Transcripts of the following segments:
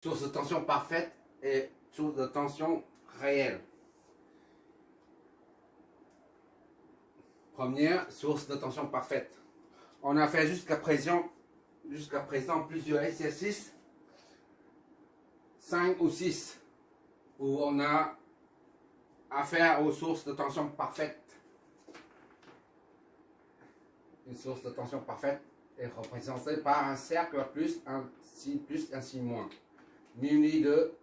Source de tension parfaite et source de tension réelle. Première source de tension parfaite. On a fait jusqu'à présent plusieurs exercices, 5 ou 6, où on a affaire aux sources de tension parfaite. Une source de tension parfaite est représentée par un cercle plus, un signe plus, un signe moins, muni de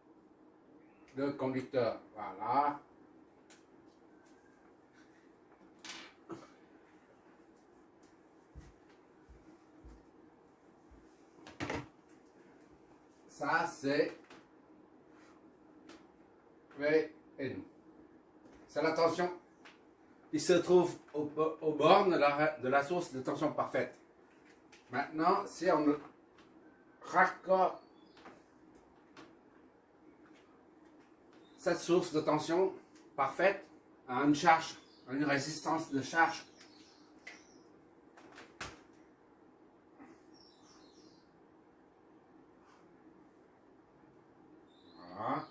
conducteurs. Voilà. Ça, c'est VN. C'est la tension. Il se trouve aux bornes de la source de tension parfaite. Maintenant, si on raccorde cette source de tension parfaite à une charge, à une résistance de charge, voilà.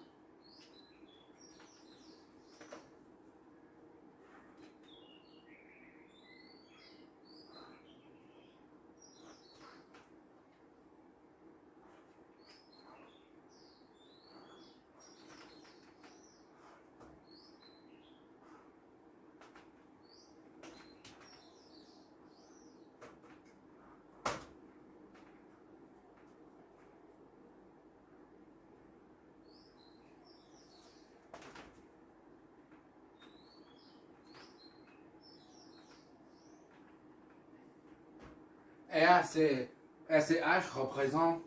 RCH représente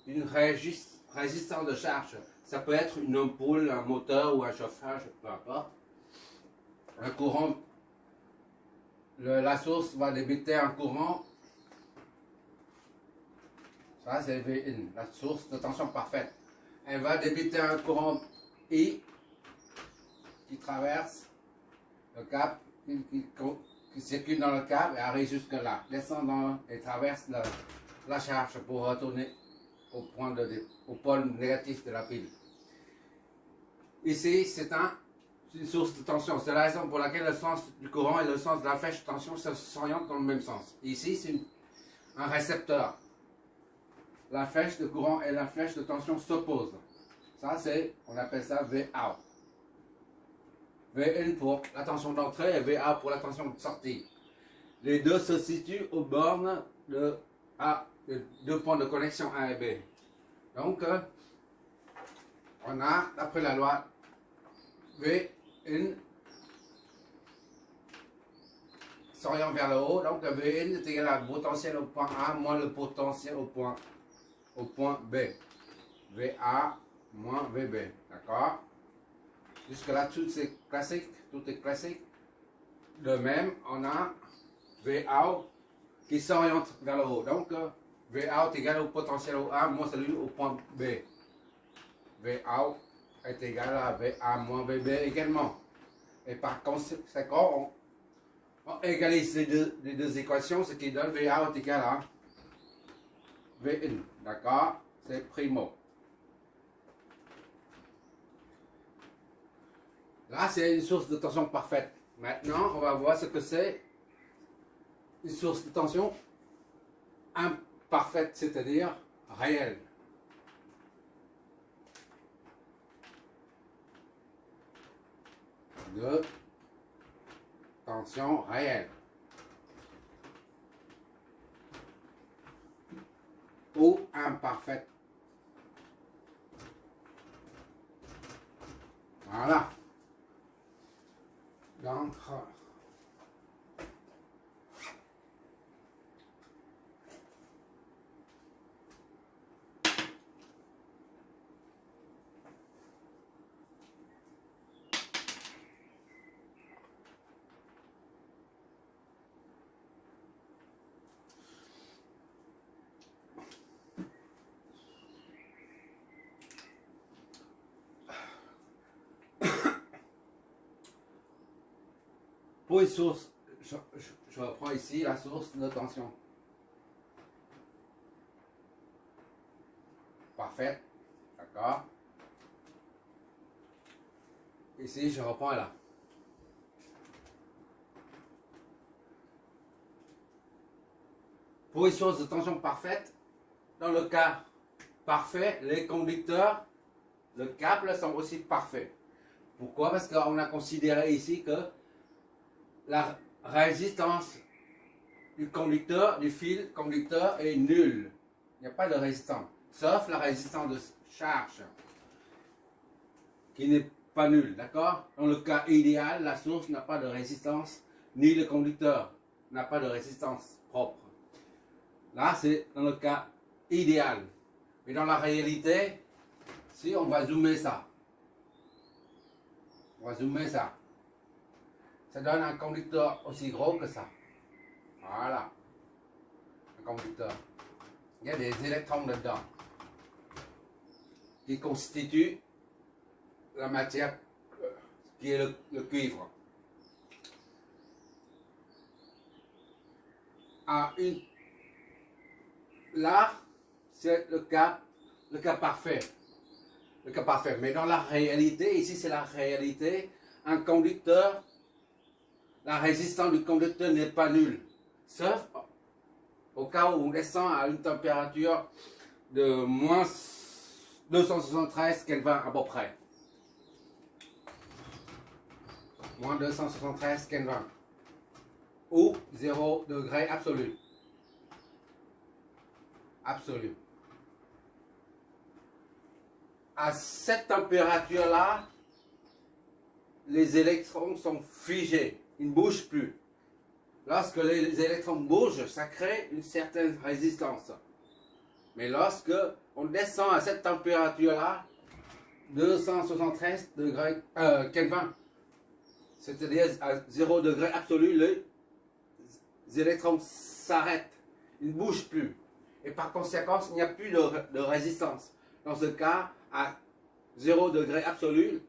une résistance de charge. Ça peut être une ampoule, un moteur ou un chauffage, peu importe. Le courant, la source va débiter un courant. Ça, c'est VN, la source de tension parfaite. Elle va débiter un courant I qui traverse le câble, qui circule dans le câble et arrive jusque là, descend et traverse la charge pour retourner au pôle négatif de la pile. Ici, c'est une source de tension. C'est la raison pour laquelle le sens du courant et le sens de la flèche de tension s'orientent dans le même sens. Ici, c'est un récepteur. La flèche de courant et la flèche de tension s'opposent. Ça, on appelle ça VA. VN pour la tension d'entrée et VA pour la tension de sortie. Les deux se situent aux bornes de deux points de connexion A et B. Donc, on a, d'après la loi, Vn s'oriente vers le haut. Donc, Vn est égal à le potentiel au point A moins le potentiel au point B. VA moins VB. D'accord? Jusque là, tout est classique. De même, on a Vout qui s'oriente vers le haut. Donc, Vout est égal au potentiel au A moins celui au point B. Vout est égal à VA moins VB également. Et par conséquent, on égalise les deux équations, ce qui donne Vout est égal à Vn. D'accord? C'est primo. Là, c'est une source de tension parfaite. Maintenant, on va voir ce que c'est une source de tension imparfaite, c'est-à-dire réelle. De tension réelle. Ou imparfaite. Voilà. Donc, pour une source, je reprends ici la source de tension parfaite. D'accord? Ici, je reprends là. Pour une source de tension parfaite, dans le cas parfait, les conducteurs, le câble sont aussi parfaits. Pourquoi? Parce qu'on a considéré ici que la résistance du conducteur, du fil conducteur est nulle. Il n'y a pas de résistance, sauf la résistance de charge, qui n'est pas nulle, d'accord? Dans le cas idéal, la source n'a pas de résistance, ni le conducteur n'a pas de résistance propre. Là, c'est dans le cas idéal. Mais dans la réalité, si on va zoomer ça, ça donne un conducteur aussi gros que ça. Voilà, un conducteur. Il y a des électrons dedans qui constituent la matière qui est le cuivre. Là, c'est le cas parfait. Le cas parfait. Mais dans la réalité, ici c'est la réalité, un conducteur, la résistance du conducteur n'est pas nulle. Sauf au cas où on descend à une température de moins 273 Kelvin à peu près. Moins 273 Kelvin. Ou 0 degré absolu. Absolu. À cette température-là, les électrons sont figés, ils ne bougent plus. Lorsque les électrons bougent, ça crée une certaine résistance. Mais lorsque on descend à cette température-là, 273 degrés Kelvin, c'est-à-dire à 0 degré absolu, les électrons s'arrêtent, ils ne bougent plus. Et par conséquent, il n'y a plus de résistance. Dans ce cas, à 0 degré absolu,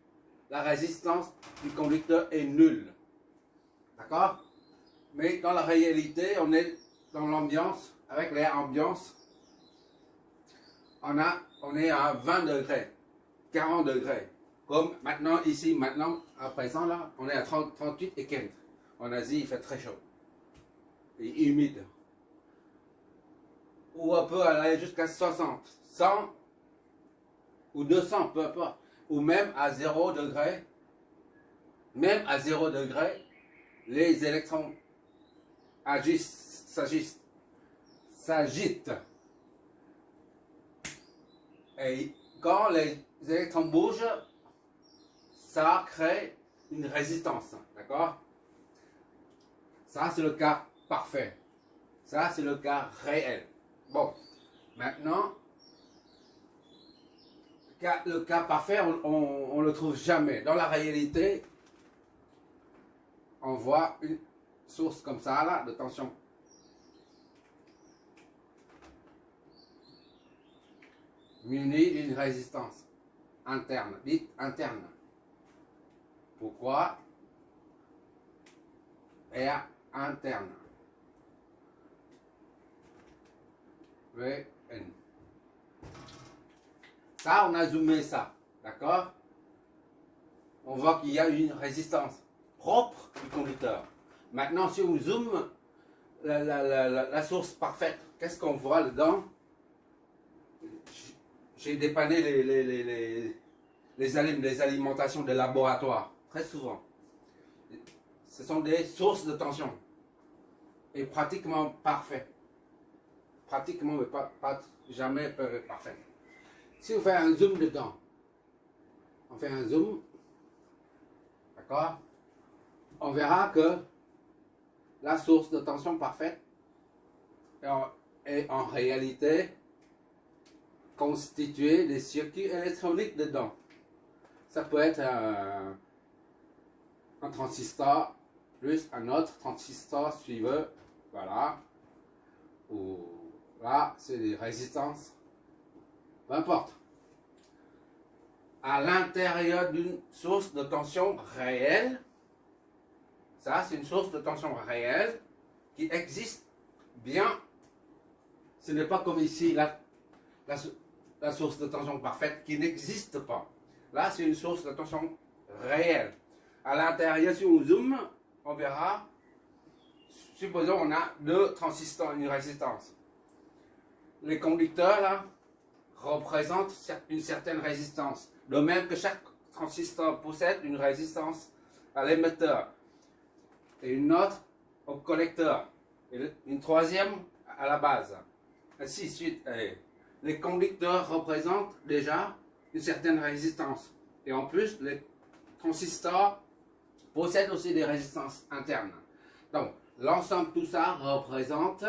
la résistance du conducteur est nulle. D'accord? Mais dans la réalité, on est dans l'ambiance, avec l'air ambiance, on est à 20 degrés, 40 degrés. Comme maintenant, ici, maintenant, à présent, là, on est à 38 et quelques. En Asie, il fait très chaud et humide. Ou on peut aller jusqu'à 60, 100 ou 200, peu importe. Ou même à 0 degré, les électrons s'agitent. Et quand les électrons bougent, ça crée une résistance. D'accord? Ça, c'est le cas parfait. Ça, c'est le cas réel. Bon, maintenant, le cas parfait, on ne le trouve jamais. Dans la réalité, on voit une source comme ça, là, de tension. Munie d'une résistance interne, dite interne. Pourquoi? R interne. Vn. Ça, on a zoomé ça, d'accord? On voit qu'il y a une résistance propre du conducteur. Maintenant, si on zoome la source parfaite, qu'est-ce qu'on voit dedans? J'ai dépanné les alimentations de laboratoire, très souvent. Ce sont des sources de tension. Et pratiquement parfaites. Pratiquement, mais pas jamais parfaites. Si on fait un zoom dedans, on fait un zoom, d'accord? On verra que la source de tension parfaite est en réalité constituée des circuits électroniques dedans. Ça peut être un transistor plus un autre transistor suivant, voilà. Ou là, c'est des résistances, peu importe. À l'intérieur d'une source de tension réelle, ça c'est une source de tension réelle qui existe bien. Ce n'est pas comme ici, la source de tension parfaite qui n'existe pas. Là, c'est une source de tension réelle. À l'intérieur, si on zoome, on verra, supposons on a deux transistors, une résistance. Les conducteurs, là, représentent une certaine résistance. De même que chaque transistor possède une résistance à l'émetteur et une autre au collecteur et une troisième à la base. Ainsi de suite. Les conducteurs représentent déjà une certaine résistance. Et en plus, les transistors possèdent aussi des résistances internes. Donc, l'ensemble de tout ça représente,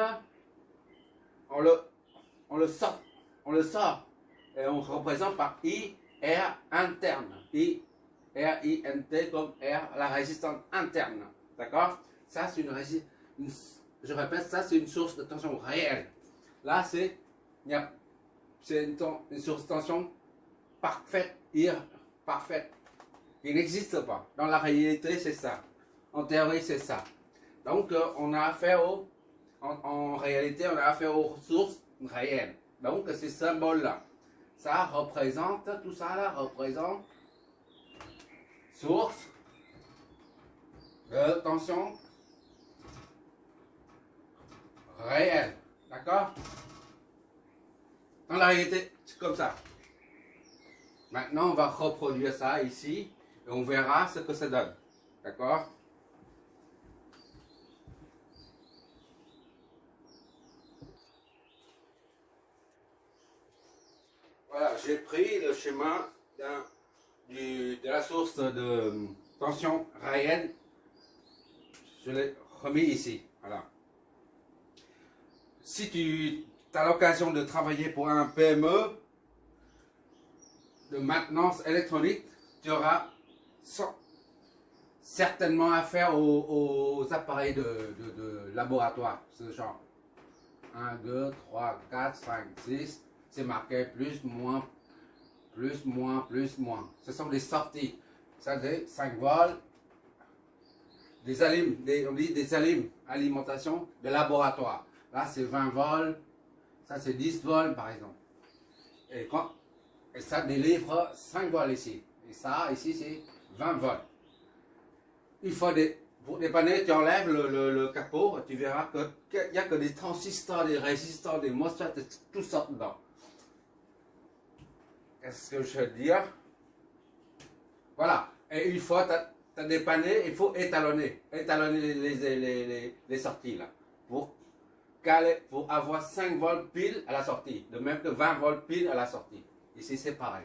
on le sort, et on représente par I, R interne. I, R, I, N, T comme R, la résistance interne. D'accord? Ça, c'est je répète, ça, c'est une source de tension réelle. Là, c'est une source de tension parfaite, parfaite, qui n'existe pas. Dans la réalité, c'est ça. En théorie, c'est ça. Donc, on a affaire en réalité, on a affaire aux sources réelles. Donc, ces symboles-là, ça représente, tout ça là représente source de tension réelle. D'accord? Dans la réalité, c'est comme ça. Maintenant, on va reproduire ça ici et on verra ce que ça donne. D'accord? Voilà, j'ai pris le schéma de la source de tension réelle. Je l'ai remis ici. Voilà. Si tu as l'occasion de travailler pour un PME de maintenance électronique, tu auras certainement affaire aux appareils de laboratoire, ce genre. 1, 2, 3, 4, 5, 6, c'est marqué plus, moins, plus, moins, plus, moins. Ce sont des sorties. Ça, c'est 5 volts, on dit des alimentation de laboratoire. Là, c'est 20 volts, ça c'est 10 volts par exemple. Et ça délivre 5 volts ici. Et ça, ici, c'est 20 volts. Il faut pour dépanner, tu enlèves le capot, tu verras qu'il n'y a que des transistors, des résistors, des MOSFET, tout ça dedans. Qu'est-ce que je veux dire? Voilà. Et une fois tu as dépanné, il faut étalonner les sorties là. Pour avoir 5 volts pile à la sortie. De même que 20 volts pile à la sortie. Ici, c'est pareil.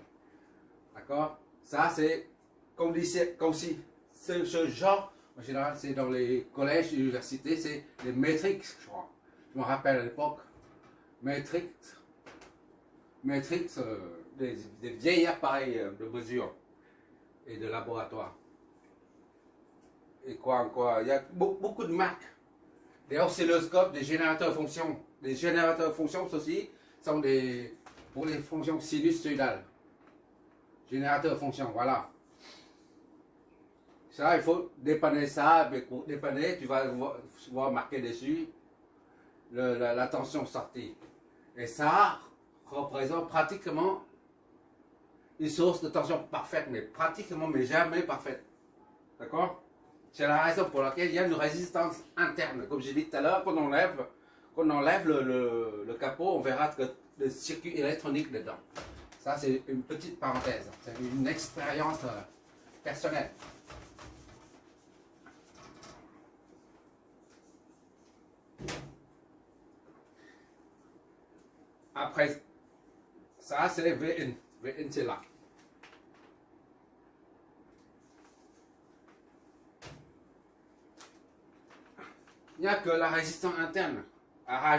D'accord? Ça, c'est comme si ce genre, en général, c'est dans les collèges, universités, c'est les métriques, je crois. Je me rappelle à l'époque, métriques, des vieilles appareils de mesure et de laboratoire. Et quoi encore? Il y a beaucoup de marques. Des oscilloscopes, des générateurs de fonctions. Les générateurs de fonctions aussi sont pour les fonctions sinusoïdales. Générateur de fonctions, voilà. Ça, il faut dépanner ça. Mais pour dépanner, tu vas voir marqué dessus la tension sortie. Et ça représente pratiquement une source de tension parfaite, mais pratiquement, mais jamais parfaite. D'accord? C'est la raison pour laquelle il y a une résistance interne. Comme j'ai dit tout à l'heure, quand on enlève le capot, on verra que le circuit électronique dedans. Ça, c'est une petite parenthèse. C'est une expérience personnelle. Après, ça, c'est VN. VN, c'est là. Il n'y a que la résistance interne à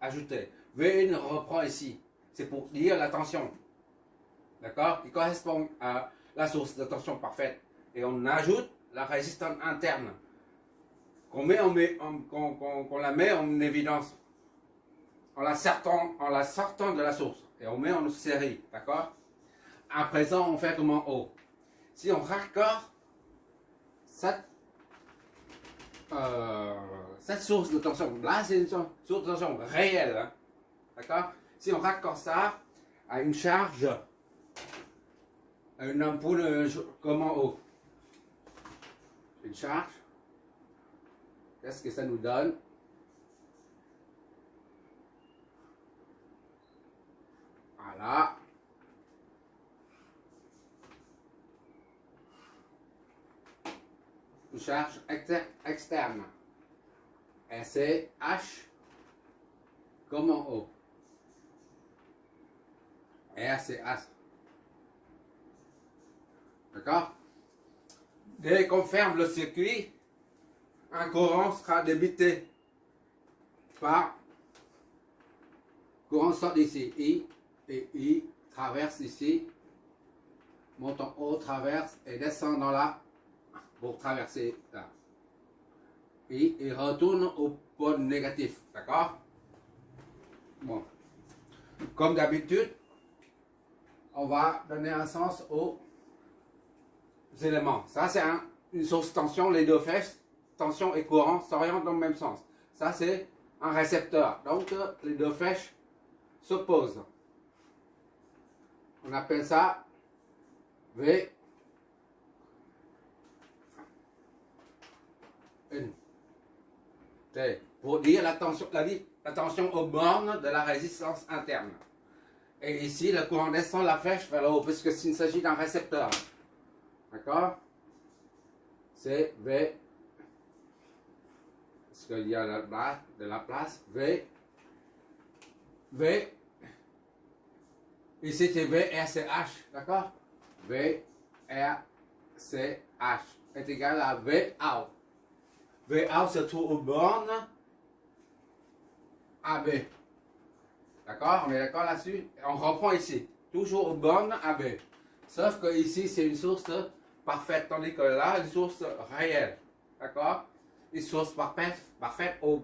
ajouter. VN reprend ici. C'est pour dire la tension. D'accord? Qui correspond à la source de tension parfaite. Et on ajoute la résistance interne. Qu'on la met en évidence. En la sortant de la source. Et on met en série. D'accord? À présent, on fait comme en haut. Si on raccorde cette source de tension, là c'est une source de tension réelle, hein? D'accord? Si on raccorde ça, à une charge, une ampoule comme en haut. Une charge. Qu'est-ce que ça nous donne? Voilà. Une charge externe. SH comme en haut. RCH. D'accord? Dès qu'on ferme le circuit, un courant sera débité par courant sort d'ici. I et I traverse ici, monte en haut, traverse et descend dans là pour traverser là. Et il retourne au pôle négatif. D'accord? Bon. Comme d'habitude, on va donner un sens aux éléments. Ça, c'est une source tension. Les deux flèches, tension et courant, s'orientent dans le même sens. Ça, c'est un récepteur. Donc, les deux flèches s'opposent. On appelle ça V. N. T. Pour dire la tension aux bornes de la résistance interne. Et ici, le courant descend la flèche vers le haut, puisque s'il s'agit d'un récepteur. D'accord? C'est V. Parce qu'il y a de la place. V. V. Ici, c'est VRCH. D'accord? VRCH est égal à VOut. VOut se trouve aux bornes AB. D'accord? On est d'accord là-dessus? On reprend ici. Toujours aux bornes AB. Sauf que ici, c'est une source parfaite, tandis que là, une source réelle. D'accord? Une source parfaite aux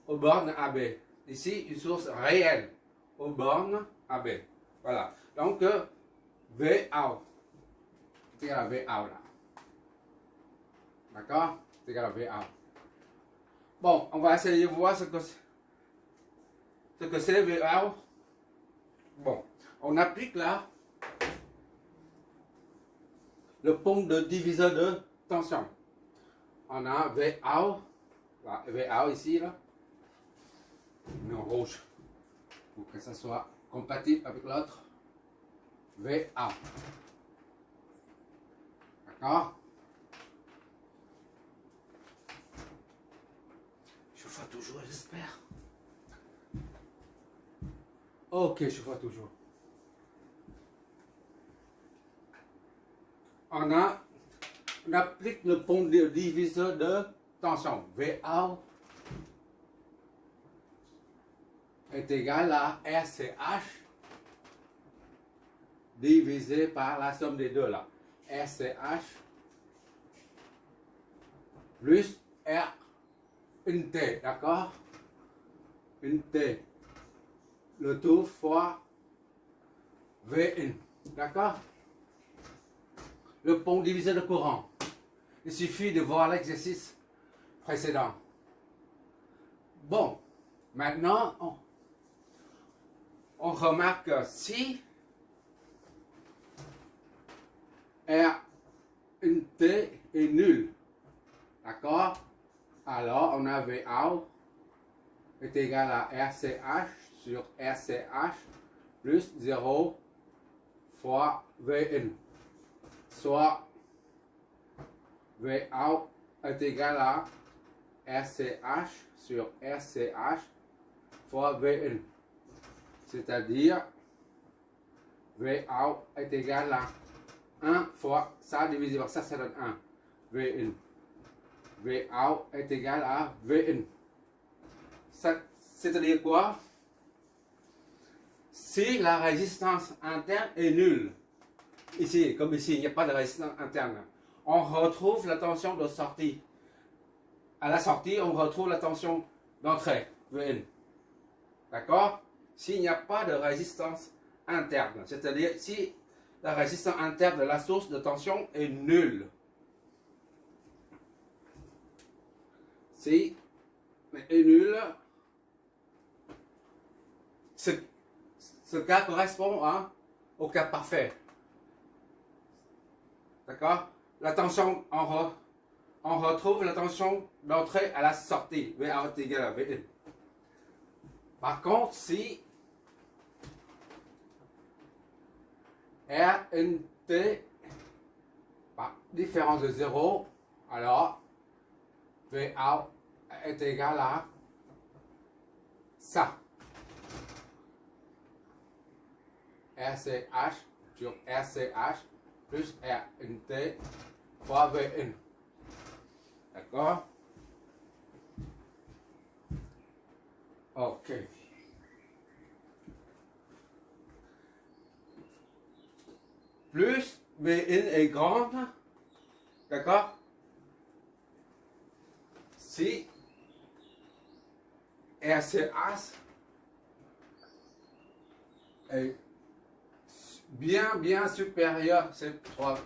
bornes AB. Ici, une source réelle aux bornes AB. Voilà. Donc, Vout. C'est égal à Vout là. D'accord? C'est égal à Vout. Bon, on va essayer de voir ce que c'est Vout. Bon, on applique là le pont de diviseur de tension. On a Vout, Vout ici, là, mais en rouge, pour que ça soit compatible avec l'autre. Vout. D'accord? Je vois toujours, j'espère. Ok, je vois toujours. On applique le pont de diviseur de tension. Vout est égal à RCH divisé par la somme des deux là. RCH plus R une T, d'accord? Une T. Le tout fois Vn, d'accord? Le pont divisé de courant. Il suffit de voir l'exercice précédent. Bon, maintenant, on remarque que si R une T est nul, d'accord? Alors, on a Vout est égal à RCH sur RCH plus 0 fois Vn. Soit Vout est égal à RCH sur RCH fois Vn. C'est-à-dire Vout est égal à 1 fois ça divisé par ça, ça donne 1. Vn. Vout est égal à Vn. C'est-à-dire quoi? Si la résistance interne est nulle, ici, comme ici, il n'y a pas de résistance interne, on retrouve la tension de sortie. À la sortie, on retrouve la tension d'entrée, Vn. D'accord? S'il n'y a pas de résistance interne, c'est-à-dire si la résistance interne de la source de tension est nulle. Si est nulle, ce cas correspond au cas parfait. D'accord? La tension, on retrouve la tension d'entrée à la sortie. V out est égal à V in. Par contre, si R in T différence de 0, alors V out est égal à ça. RCH sur RCH plus R in T fois V in. D'accord? Ok. Plus V in est grande, d'accord? Si RCH est bien supérieur, c'est trois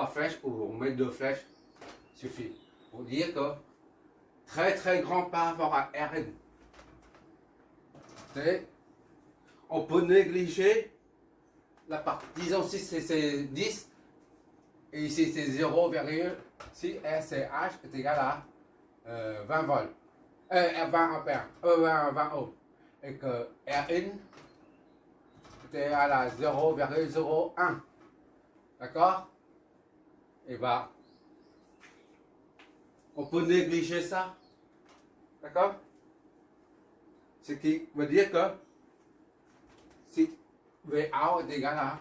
flèches, ou on met 2 flèches, suffit. Pour dire que très grand par rapport à Rn. On peut négliger la partie, disons si c'est 10, et ici c'est 0,6 RCH est égal à 20 volts, 20 ampères, 20 ohms, et que Rin est égal à 0,01, d'accord? Et bah, on peut négliger ça, d'accord? Ce qui veut dire que si VA est égal à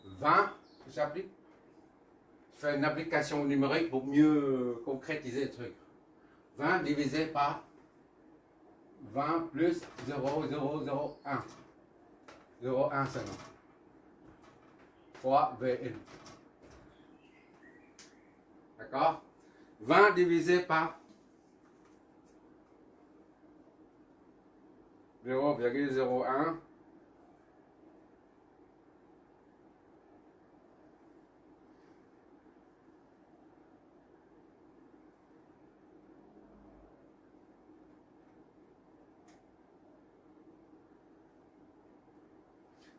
20, j'applique, je fais une application numérique pour mieux concrétiser le truc. 20 divisé par 20 plus 0,001. 0,1 seulement. Fois VN. D'accord? 20 divisé par 0,01.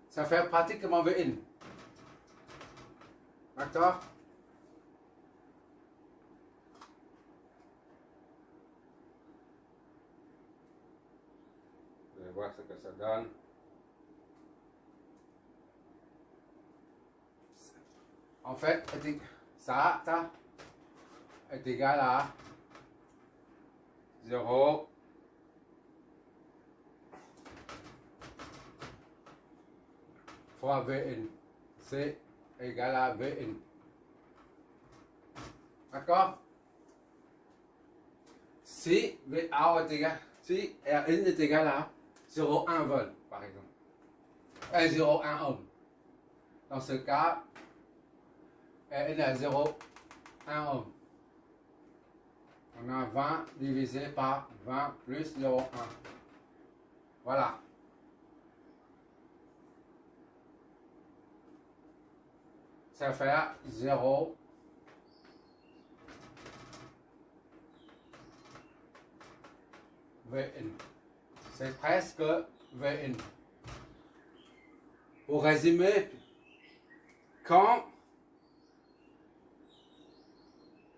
Ça fait pratiquement VN. D'accord? Je vais voir ce que ça donne. En fait, ça est égal à 0 fois Vn. C'est égal à Vn. D'accord? Si VA est égal, si Rn est égal à 0,1 volt, par exemple, 0,1 ohm. Dans ce cas, Rn est à 0,1 ohm. On a 20 divisé par 20 plus 0,1. Voilà. Ça fait 0. Vn. C'est presque Vn. Pour résumer, quand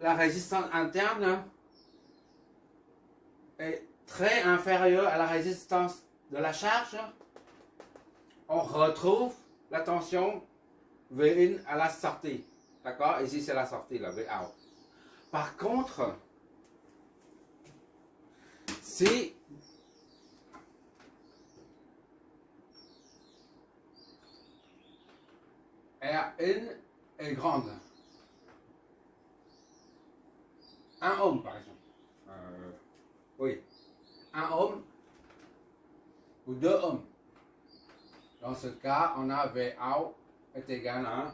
la résistance interne est très inférieure à la résistance de la charge, on retrouve la tension Vin à la sortie. D'accord? Ici c'est la sortie, la Vout. Par contre, si Rn est grande, 1 ohm par exemple, oui, 1 ohm ou 2 ohms. Dans ce cas, on a Vout est égal à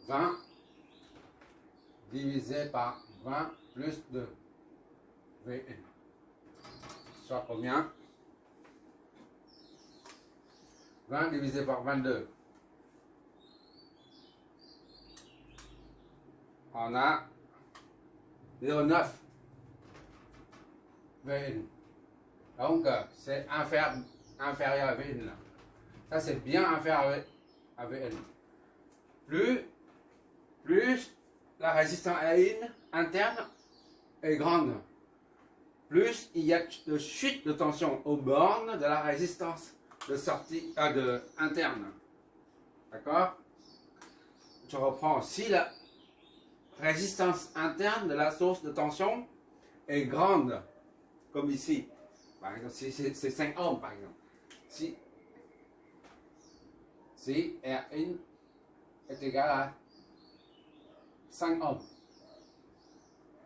20 divisé par 20 plus 2 Vn. Soit combien? 20 divisé par 22. On a 0,9. Vn. Donc, c'est inférieur à Vn. Là. Ça, c'est bien inférieur à Vn. Plus la résistance interne est grande, plus il y a de chute de tension aux bornes de la résistance de sortie interne. D'accord? Je reprends. Si la résistance interne de la source de tension est grande, comme ici, par exemple, c'est 5 ohms par exemple. Si R1 est égal à 5 ohms,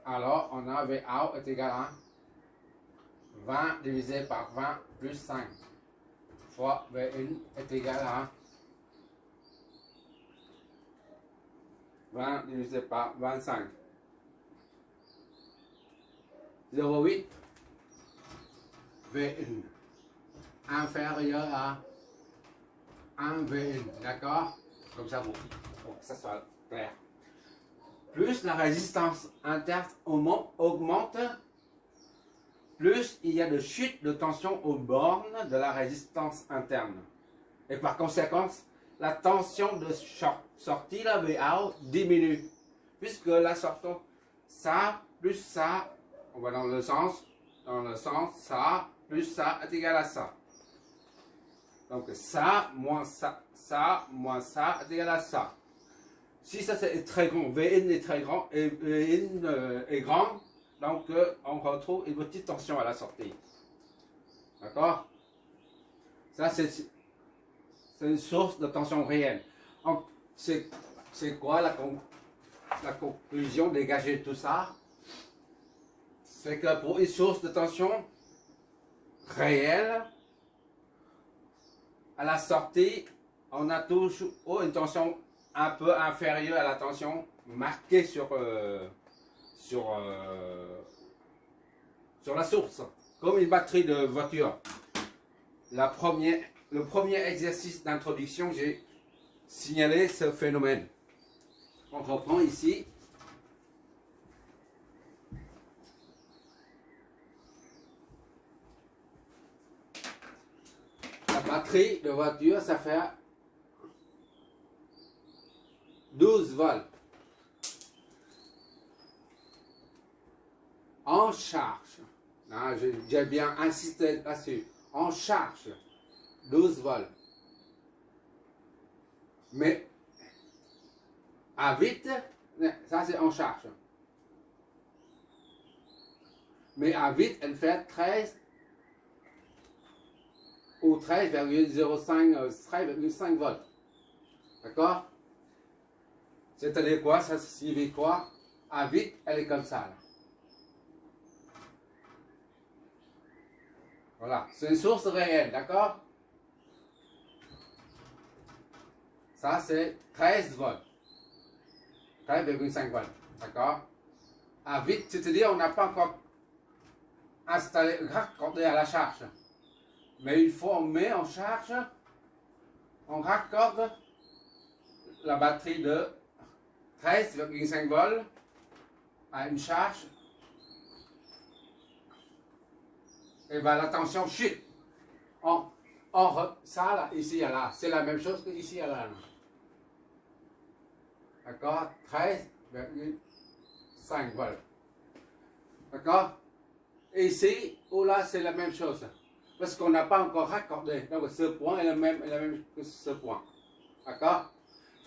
alors on a VA est égal à 20 divisé par 20 plus 5 fois V1 est égal à 20 divisé par 25. 0,8 V1 inférieur à 1 V1. D'accord? Comme ça, pour que ça soit clair. Plus la résistance interne augmente, plus il y a de chute de tension aux bornes de la résistance interne. Et par conséquent, la tension de sortie, la VA, diminue. Puisque la sortie, ça plus ça, on va dans le sens, ça plus ça est égal à ça. Donc ça moins ça est égal à ça. Si ça c'est très grand, Vn est très grand et Vn est grand, donc on retrouve une petite tension à la sortie. D'accord? Ça c'est une source de tension réelle. C'est quoi la conclusion dégagée de tout ça? C'est que pour une source de tension réelle, à la sortie, on a toujours une tension un peu inférieure à la tension marquée sur la source, comme une batterie de voiture. Le premier exercice d'introduction, j'ai signalé ce phénomène. On reprend ici. La batterie de voiture, ça fait 12 volts. En charge, j'ai bien insisté là-dessus, en charge, 12 volts. Mais à vide, ça c'est en charge. Mais à vide, elle fait 13 ou 13,05 volts. D'accord? C'est-à-dire quoi? Ça signifie quoi? À vide, elle est comme ça. Là. Voilà, c'est une source réelle, d'accord? Ça, c'est 13 volts. 13,5 volts, d'accord? À vide, c'est-à-dire on n'a pas encore installé, raccordé à la charge. Mais une fois on met en charge, on raccorde la batterie de 13,5 volts à une charge. Et bien la tension chute. Ça là, ici à là, c'est la même chose que ici à là. D'accord? 13,5 volts. D'accord? Et ici, ou là, c'est la même chose. Parce qu'on n'a pas encore raccordé. Donc ce point est le même que ce point. D'accord?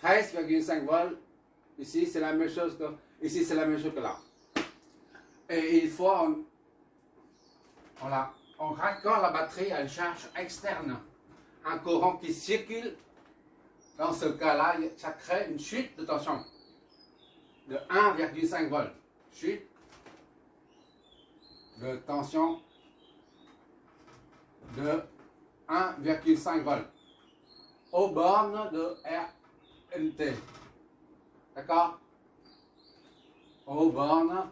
13,5 volts. Ici, c'est la même chose que ici, c'est la même chose que là. Et une fois, on raccorde la batterie à une charge externe. Un courant qui circule. Dans ce cas-là, ça crée une chute de tension de 1,5 volts. Chute de tension de 1,5 volts aux bornes de RNT. D'accord? Aux bornes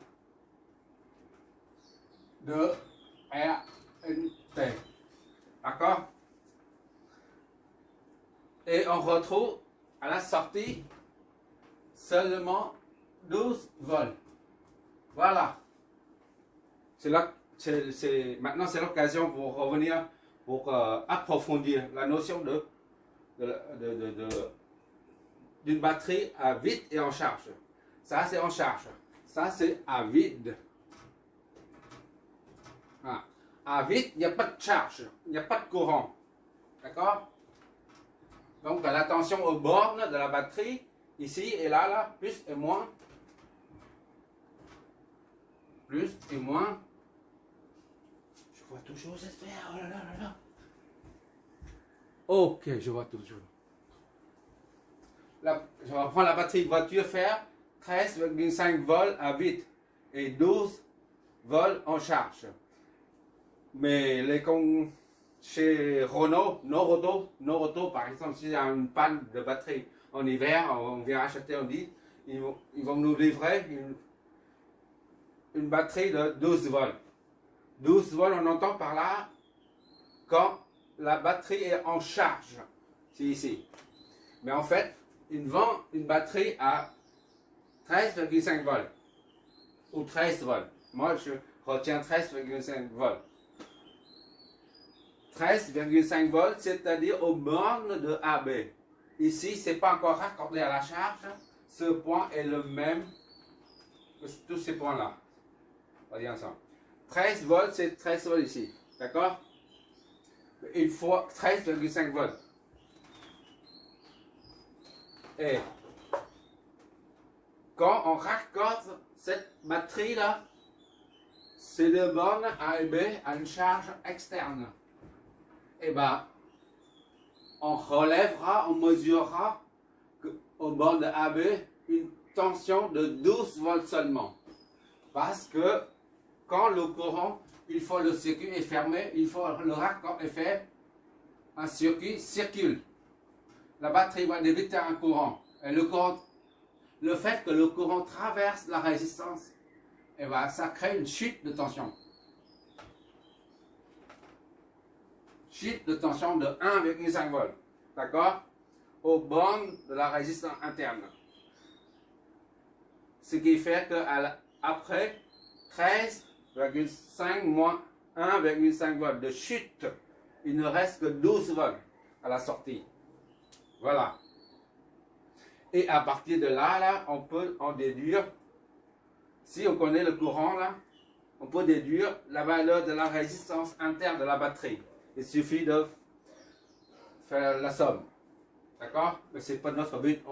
de RNT. D'accord? Et on retrouve à la sortie seulement 12 volts. Voilà. C'est là Maintenant, c'est l'occasion pour revenir, pour approfondir la notion d'une batterie à vide et en charge. Ça, c'est en charge. Ça, c'est à vide. Ah. À vide, il n'y a pas de charge, il n'y a pas de courant. D'accord? Donc, l'attention aux bornes de la batterie, ici et là, plus et moins. Plus et moins. Je vois toujours cette sphère. Oh là là là là. Ok, je vois toujours. Je vais prendre la batterie de voiture faire 13,5 volts à vide et 12 volts en charge. Mais chez Renault, Noroto, par exemple, s'il y a une panne de batterie en hiver, on vient acheter, on dit, ils vont nous livrer une batterie de 12 volts. 12 volts, on entend par là quand la batterie est en charge. C'est ici. Mais en fait, ils vendent une batterie à 13,5 volts ou 13 volts. Moi, je retiens 13,5 volts. 13,5 volts, c'est-à-dire aux bornes de AB. Ici, ce n'est pas encore raccordé à la charge. Ce point est le même que tous ces points-là. On va dire ensemble. 13 volts, c'est 13 volts ici. D'accord? Il faut 13,5 volts. Et quand on raccorde cette batterie-là, ces deux bornes A et B à une charge externe. Et bien, on relèvera, on mesurera au bord de AB une tension de 12 volts seulement. Parce que quand le courant, il faut le circuit est fermé, il faut le raccord est fait, un circuit circule. La batterie va débiter un courant. Et le fait que le courant traverse la résistance, et ben, ça crée une chute de tension. Chute de tension de 1,5 volts. D'accord? Aux bornes de la résistance interne. Ce qui fait qu'après 13,5 moins 1,5 volts de chute, il ne reste que 12 volts à la sortie. Voilà. Et à partir de là, on peut en déduire, si on connaît le courant, là, on peut déduire la valeur de la résistance interne de la batterie. Il suffit de faire la somme. D'accord? Mais ce n'est pas notre but.